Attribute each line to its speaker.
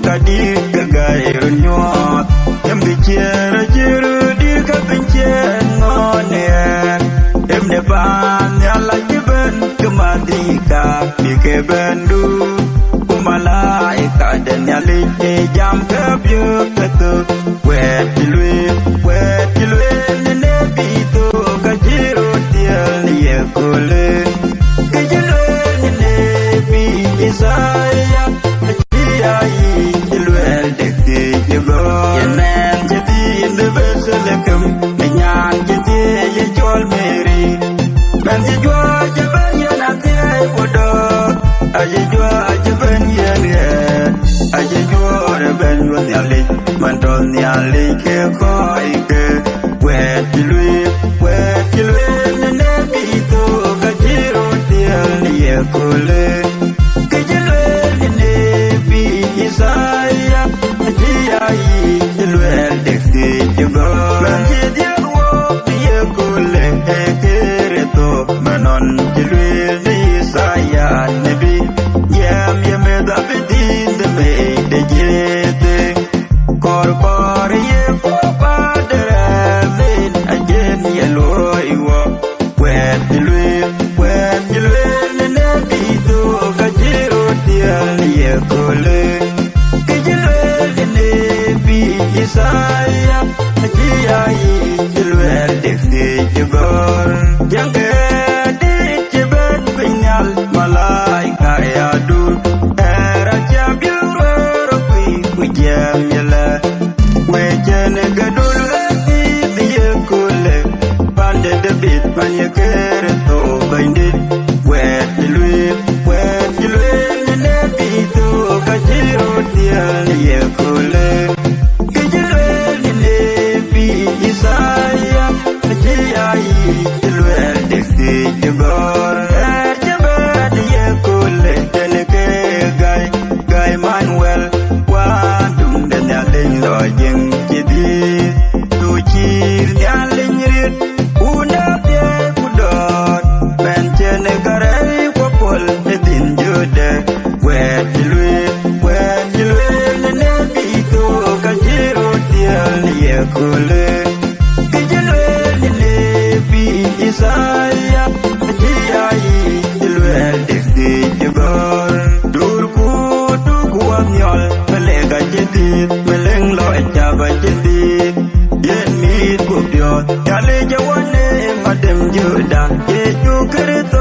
Speaker 1: kadit gagai nyuooth em gichiero chiru dir ka pinchen ngonen em ne ban yala jiben kemadika bike bendu kumalaika den yali jam kebyu ketu wetilwe ne bitu kajiru tiel ye kule kejelo ne bi isaya Bethelekem, minyan jiti ye jol meri. Ben si jua jaban yan ati ay bodo. Aye jua jaban yan ye. Aye jua reben wan yali. Manton yali ke koi ke. Wetilwe nene bito kajiro tiel ye kule. Kejelo nene bi isaya. Aji ayi jelwe dekti. Manon jilwe ni saya nabi yam da bedin de me de jete kor ye ko padre min ajen ye loiwo wet jilwe ne nabi to kajiro tiel ye kole kejilwe ne bi isaya aji ayi jilwe dekti jibor jange malaika yadu era jabiru kujam yala wejene gadul diye kule pande debit manye kere to bandit wetilwe ne bitu kajiru tiel ye kule kejilwe ne bi isaya ajiai tilwe dekti jibor Jeng jadi tucir nyaling una pye kudot pencene karai kopol edin jude wetilwe ne bitu kajiru tiel ye kule kejilwe ne bi isaya ajiai tilwe dekti jibor durku amyol melega jadid Jaba jadid yen mit bubyot yale jawane madem juda ye ju kerto